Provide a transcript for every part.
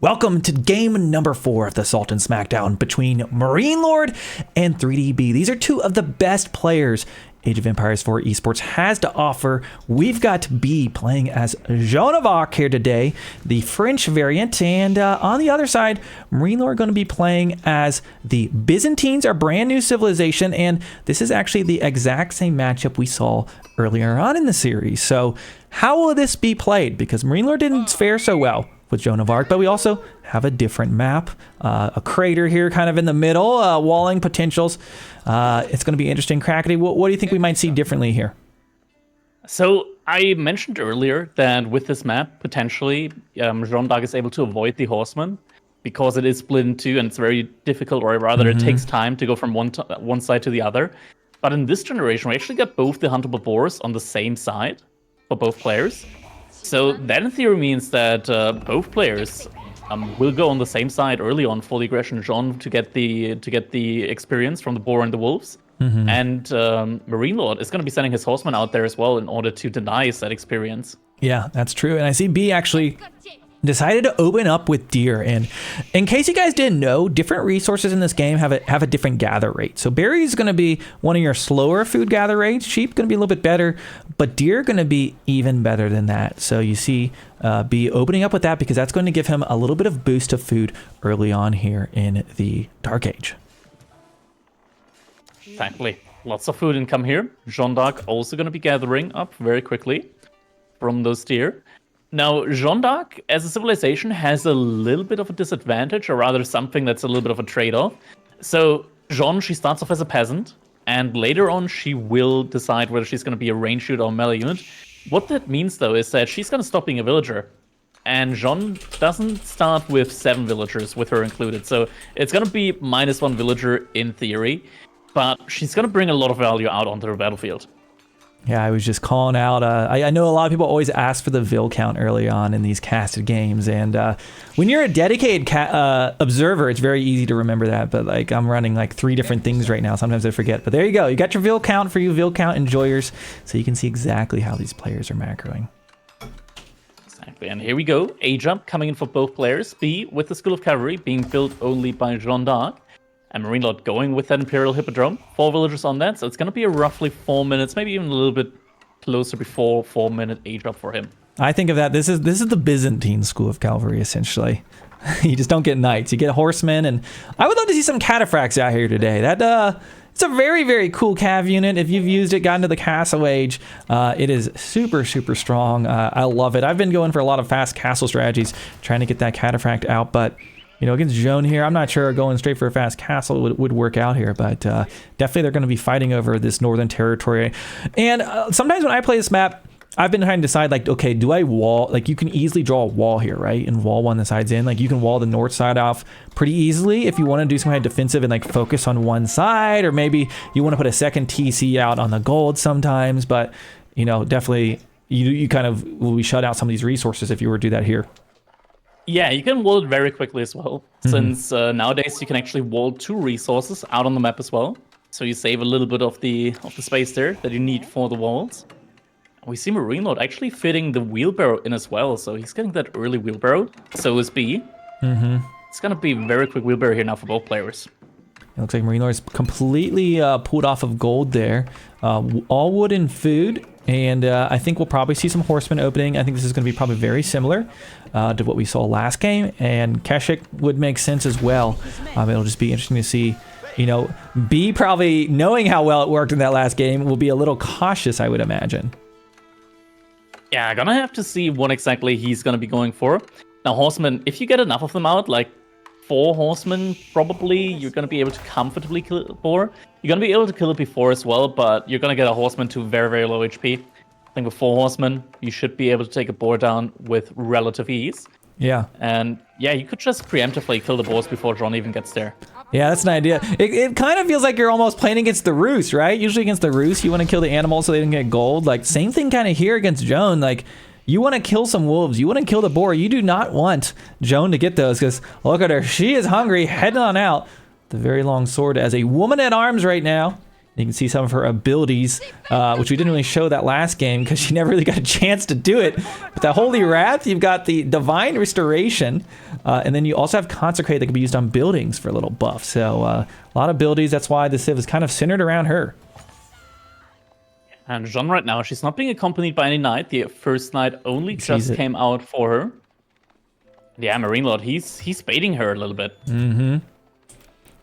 Welcome to game number 4 of the Sultan Smackdown between MarineLorD and 3DB. These are two of the best players Age of Empires 4 Esports has to offer. We've got B playing as Jeanne here today, the French variant, and on the other side, MarineLorD are going to be playing as the Byzantines, our brand new civilization, and this is actually the exact same matchup we saw earlier on in the series. So how will this be played? Because MarineLorD didn't fare so well with Joan of Arc, but we also have a different map, a crater here kind of in the middle, walling potentials. It's going to be interesting. Crackety, what do you think we might see differently here? So I mentioned earlier that with this map, potentially, Jeanne d'Arc is able to avoid the horsemen because it is split in two and it's very difficult, or rather it takes time to go from one side to the other. But in this generation, we actually got both the huntable boars on the same side for both players. So that in theory means that both players will go on the same side early on for the aggression Jeanne to get the experience from the boar and the wolves. And MarineLorD is going to be sending his horsemen out there as well in order to deny that experience. Yeah, that's true. And I see B actually decided to open up with deer. And in case you guys didn't know, different resources in this game have a different gather rate. So berry is going to be one of your slower food gather rates. Sheep going to be a little bit better, but deer going to be even better than that. So you see B opening up with that because that's going to give him a little bit of boost of food early on here in the Dark Age. Exactly. Lots of food income here. Jeanne d'Arc also going to be gathering up very quickly from those deer. Now, Jeanne d'Arc, as a civilization, has a little bit of a disadvantage, or rather something that's a little bit of a trade-off. So, Jeanne, she starts off as a peasant, and later on she will decide whether she's going to be a range shooter or melee unit. What that means, though, is that she's going to stop being a villager. And Jeanne doesn't start with 7 villagers, with her included. So, it's going to be -1 villager in theory, but she's going to bring a lot of value out onto the battlefield. Yeah, I was just calling out. I know a lot of people always ask for the vill count early on in these casted games, and when you're a dedicated observer, it's very easy to remember that. But like, I'm running like 3 different things right now. Sometimes I forget. But there you go. You got your vill count for you vill count enjoyers, so you can see exactly how these players are macroing. Exactly, and here we go. A jump coming in for both players. B with the School of Cavalry being built only by Jeanne d'Arc. And MarineLorD going with that Imperial Hippodrome. 4 villagers on that, so it's going to be a roughly 4 minutes, maybe even a little bit closer before 4-minute A-drop for him. I think of that, this is the Byzantine School of Cavalry, essentially. You just don't get knights, you get horsemen, and I would love to see some cataphracts out here today. It's a very, very cool cav unit. If you've used it, gotten to the castle age, it is super, super strong. I love it. I've been going for a lot of fast castle strategies, trying to get that cataphract out, but you know, against Jeanne here, I'm not sure going straight for a fast castle would work out here, but definitely they're going to be fighting over this northern territory. And sometimes when I play this map, I've been trying to decide, like, okay, do I wall? Like, you can easily draw a wall here, right? And wall one of the sides in. Like, you can wall the north side off pretty easily if you want to do some kind of defensive and, like, focus on one side. Or maybe you want to put a second TC out on the gold sometimes. But, you know, definitely you kind of will shut out some of these resources if you were to do that here. Yeah, you can wall it very quickly as well, since nowadays you can actually wall 2 resources out on the map as well. So you save a little bit of the space there that you need for the walls. We see MarineLorD actually fitting the wheelbarrow in as well, so he's getting that early wheelbarrow. So is B. It's going to be a very quick wheelbarrow here now for both players. It looks like MarineLorD is completely pulled off of gold there. All wood and food. And I think we'll probably see some horsemen opening. I think this is going to be probably very similar to what we saw last game. And Keshik would make sense as well. It'll just be interesting to see. You know, B probably knowing how well it worked in that last game will be a little cautious, I would imagine. Yeah, gonna have to see what exactly he's gonna be going for. Now, horsemen, if you get enough of them out, like 4 horsemen, probably you're going to be able to comfortably kill it before. You're going to be able to kill it before as well, but you're going to get a horseman to very, very low HP. I think with 4 horsemen, you should be able to take a boar down with relative ease. Yeah. And yeah, you could just preemptively kill the boars before Jeanne even gets there. Yeah, that's an idea. It kind of feels like you're almost playing against the Rus, right? Usually against the Rus, you want to kill the animals so they don't get gold. Like, same thing kind of here against Jeanne. Like, you want to kill some wolves. You want to kill the boar. You do not want Jeanne to get those because look at her. She is hungry, heading on out. The very long sword as a woman at arms right now. You can see some of her abilities, which we didn't really show that last game because she never really got a chance to do it. With that Holy Wrath, you've got the Divine Restoration, and then you also have Consecrate that can be used on buildings for a little buff. So a lot of abilities. That's why the Civ is kind of centered around her. And Jeanne right now, she's not being accompanied by any knight. The first knight only just came out for her. Yeah, MarineLorD, he's baiting her a little bit. Mm-hmm.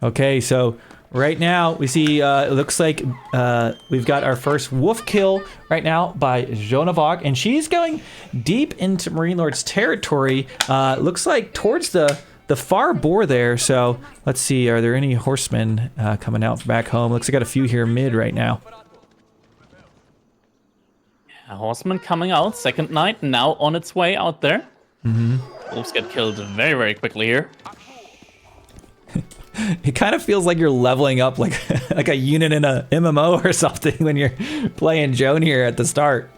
Okay, so right now we see it looks like we've got our first wolf kill right now by Jeanne, and she's going deep into MarineLorD's territory. Looks like towards the far boar there. So let's see, are there any horsemen coming out from back home? Looks like I got a few here mid right now. A horseman coming out, second knight now on its way out there. Mm-hmm. Wolves get killed very, very quickly here. It kind of feels like you're leveling up like like a unit in a MMO or something when you're playing Jeanne here at the start.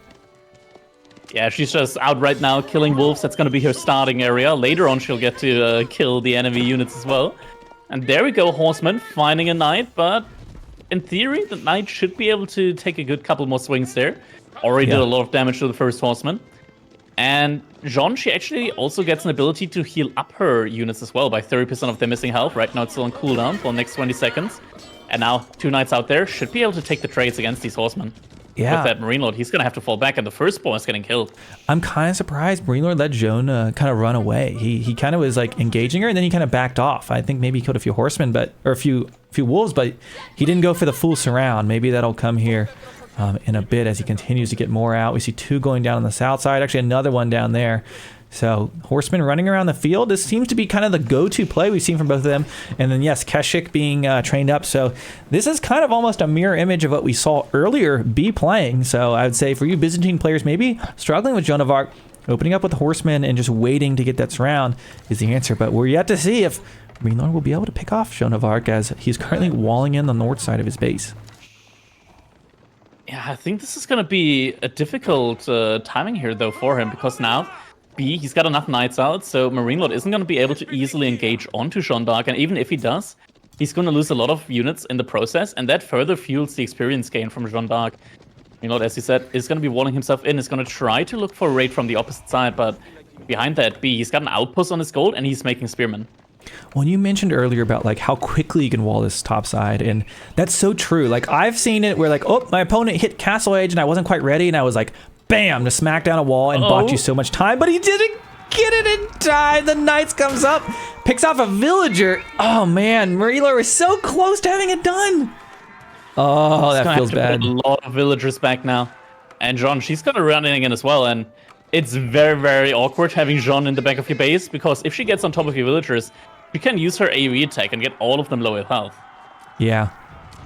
Yeah, she's just out right now killing wolves. That's going to be her starting area. Later on, she'll get to kill the enemy units as well. And there we go, horseman finding a knight. But in theory, the knight should be able to take a good couple more swings there. Already did a lot of damage to the first horseman. And Jeanne, she actually also gets an ability to heal up her units as well by 30% of their missing health. Right now it's still on cooldown for the next 20 seconds. And now 2 knights out there should be able to take the trades against these horsemen. Yeah. With that MarineLorD, he's going to have to fall back, and the firstborn is getting killed. I'm kind of surprised MarineLorD let Jeanne kind of run away. He kind of was like engaging her, and then he kind of backed off. I think maybe he killed a few horsemen, or a few wolves, but he didn't go for the full surround. Maybe that'll come here in a bit as he continues to get more out. We see 2 going down on the south side, actually another one down there. So horsemen running around the field. This seems to be kind of the go-to play we've seen from both of them. And then yes, Keshik being trained up. So this is kind of almost a mirror image of what we saw earlier be playing. So I would say for you Byzantine players maybe struggling with Joan of Arc, opening up with the horsemen and just waiting to get that surround is the answer. But we're yet to see if MarineLorD will be able to pick off Joan of Arc as he's currently walling in the north side of his base. Yeah, I think this is going to be a difficult timing here, though, for him, because now, he's got enough knights out, so MarineLorD isn't going to be able to easily engage onto Jeanne d'Arc, and even if he does, he's going to lose a lot of units in the process, and that further fuels the experience gain from Jeanne d'Arc. MarineLorD, as you said, is going to be walling himself in, is going to try to look for a raid from the opposite side, but behind that, he's got an outpost on his gold, and he's making spearmen. Well, you mentioned earlier about like how quickly you can wall this top side, and that's so true. Like I've seen it where like, oh, my opponent hit Castle Age and I wasn't quite ready, and I was like, bam, to smack down a wall and bought you so much time, but he didn't get it in time. The Knights comes up, picks off a villager. Oh man, MarineLorD was so close to having it done. Oh, that feels bad. A lot of villagers back now, and Jeanne, she's gonna run in again as well, and it's very, very awkward having Jeanne in the back of your base, because if she gets on top of your villagers, you can use her AoE attack and get all of them low health. Yeah.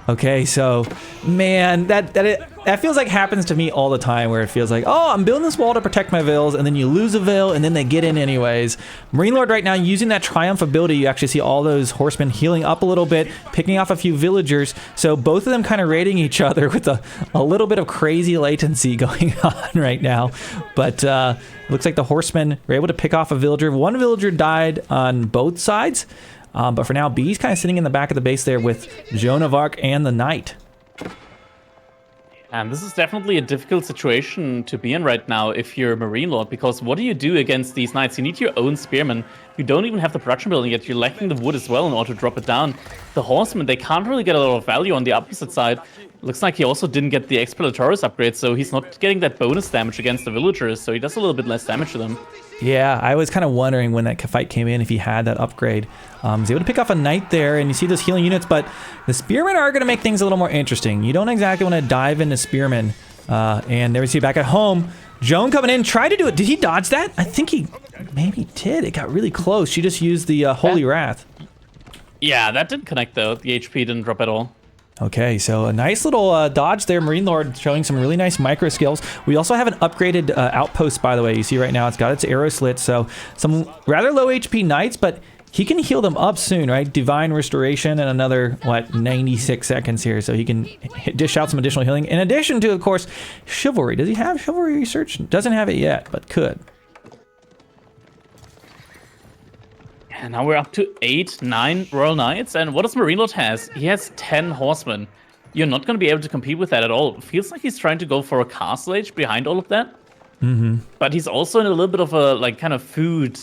Okay, so, man, that feels like happens to me all the time, where it feels like, oh, I'm building this wall to protect my vills, and then you lose a vill, and then they get in anyways. MarineLorD right now, using that Triumph ability, you actually see all those horsemen healing up a little bit, picking off a few villagers, so both of them kind of raiding each other with a little bit of crazy latency going on right now. But looks like the horsemen were able to pick off a villager. One villager died on both sides. But for now, B's kind of sitting in the back of the base there with Joan of Arc and the Knight. And this is definitely a difficult situation to be in right now if you're MarineLorD, because what do you do against these Knights? You need your own spearmen. You don't even have the production building yet. You're lacking the wood as well in order to drop it down. The horsemen, they can't really get a lot of value on the opposite side. Looks like he also didn't get the Expelatoris upgrade, so he's not getting that bonus damage against the villagers, so he does a little bit less damage to them. Yeah, I was kind of wondering when that fight came in if he had that upgrade. He's able to pick off a Knight there, and you see those healing units, but the Spearmen are going to make things a little more interesting. You don't exactly want to dive into Spearmen. And there we see back at home, Joan coming in, tried to do it. Did he dodge that? I think he maybe did. It got really close. She just used the Holy Wrath. Yeah, that didn't connect, though. The HP didn't drop at all. Okay, so a nice little dodge there. MarineLorD showing some really nice micro skills. We also have an upgraded outpost, by the way. You see right now it's got its arrow slit, so some rather low HP Knights, but he can heal them up soon, right? Divine Restoration and another, 96 seconds here, so he can dish out some additional healing. In addition to, of course, Chivalry. Does he have Chivalry Research? Doesn't have it yet, but could. And now we're up to 8, 9 Royal Knights, and what does MarineLorD has? He has 10 horsemen. you're not going to be able to compete with that at all. It feels like he's trying to go for a castle age behind all of that. But he's also in a little bit of a like kind of food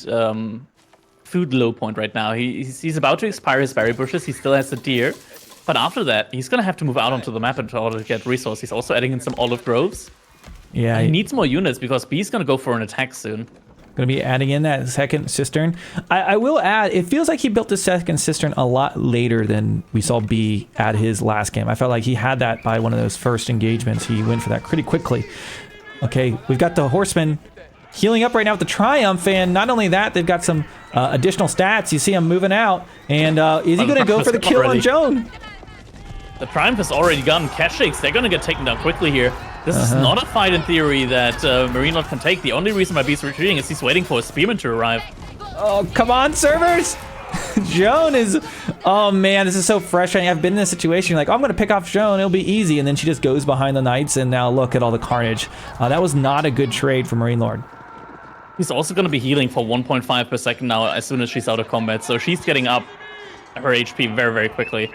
low point right now. He's about to expire his berry bushes. He still has the deer. But after that, he's going to have to move out onto the map in order to get resources. He's also adding in some olive groves. Yeah. He needs more units because B's going to go for an attack soon. Going to be adding in that second cistern. I will add, it feels like he built the second cistern a lot later than we saw B at his last game. I felt like he had that by one of those first engagements. He went for that pretty quickly. Okay, we've got the horsemen healing up right now with the Triumph, and not only that, they've got some additional stats. You see him moving out, and is he going to go for the kill on Joan? The Triumph has already gotten cash shakes. They're going to get taken down quickly here. This is not a fight in theory that MarineLorD can take. The only reason why B's retreating is he's waiting for a spearman to arrive. Oh, come on, servers! Joan is... Oh, man, this is so frustrating. I've been in this situation. Like, oh, I'm going to pick off Joan. It'll be easy. And then she just goes behind the knights, and now look at all the carnage. That was not a good trade for MarineLorD. He's also going to be healing for 1.5 per second now as soon as she's out of combat. So she's getting up her HP very, very quickly.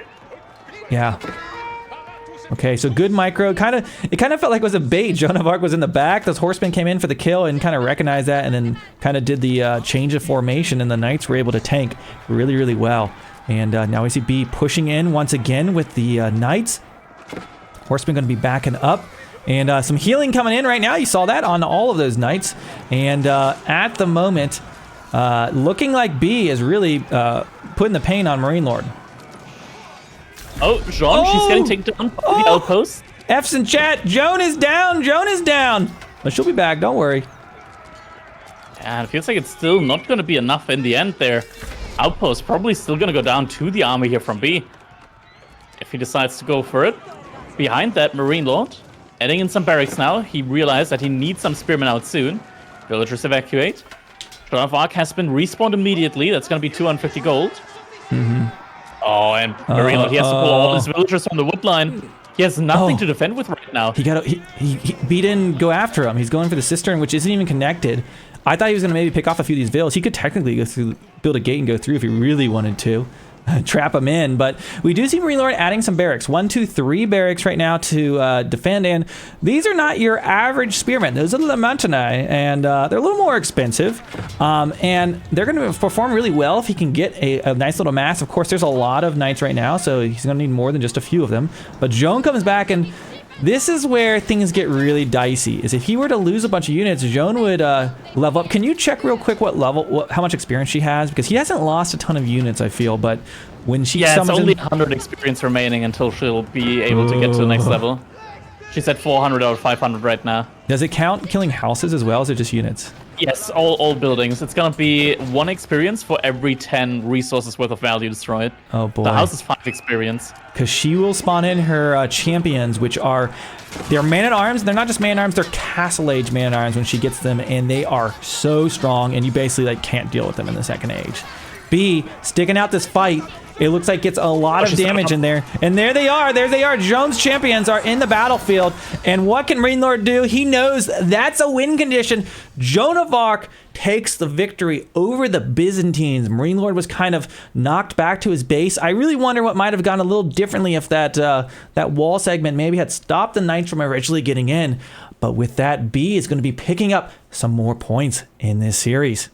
Yeah. Okay, so good micro. It kind of felt like it was a bait. Joan of Arc was in the back. Those horsemen came in for the kill and kind of recognized that, and then kind of did the change of formation, and the knights were able to tank really, really well. And now we see B pushing in once again with the knights. Horsemen going to be backing up. And some healing coming in right now. You saw that on all of those knights. And at the moment, looking like B is really putting the pain on MarineLorD. Oh, Jeanne, she's getting taken down by the outpost. F's in chat. Joan is down. Joan is down. But she'll be back. Don't worry. And it feels like it's still not going to be enough in the end there. Outpost probably still going to go down to the army here from B. If he decides to go for it. Behind that, MarineLorD adding in some barracks now. He realized that he needs some spearmen out soon. Villagers evacuate. Joan of Arc has been respawned immediately. That's going to be 250 gold. Oh, and MarineLorD, he has to pull all his villagers from the wood line. He has nothing to defend with right now. He didn't go after him. He's going for the cistern, which isn't even connected. I thought he was going to maybe pick off a few of these villas. He could technically go through, build a gate and go through if he really wanted to. Trap him in, but we do see MarineLorD adding some barracks. 1, 2, 3 barracks right now to defend, and these are not your average spearmen. Those are the Byzantines, and they're a little more expensive, and they're going to perform really well if he can get a nice little mass. Of course, there's a lot of knights right now, so he's going to need more than just a few of them. But Joan comes back, and this is where things get really dicey, is if he were to lose a bunch of units, Joan would level up. Can you check real quick how much experience she has? Because he hasn't lost a ton of units, I feel, but when she summons... it's only 100 experience remaining until she'll be able to get to the next level. She's at 400 out of 500 right now. Does it count killing houses as well, or is it just units? Yes, all buildings. It's gonna be 1 experience for every 10 resources worth of value destroyed. Oh boy. The house is 5 experience. Because she will spawn in her champions, which are... They're man-at-arms. They're not just man-at-arms, they're castle-age man-at-arms when she gets them, and they are so strong, and you basically like can't deal with them in the second age. B, sticking out this fight. It looks like it's a lot of damage in there. And there they are. There they are. Joan's champions are in the battlefield. And what can MarineLorD do? He knows that's a win condition. Joan of Arc takes the victory over the Byzantines. MarineLorD was kind of knocked back to his base. I really wonder what might have gone a little differently if that wall segment maybe had stopped the knights from originally getting in. But with that, B is going to be picking up some more points in this series.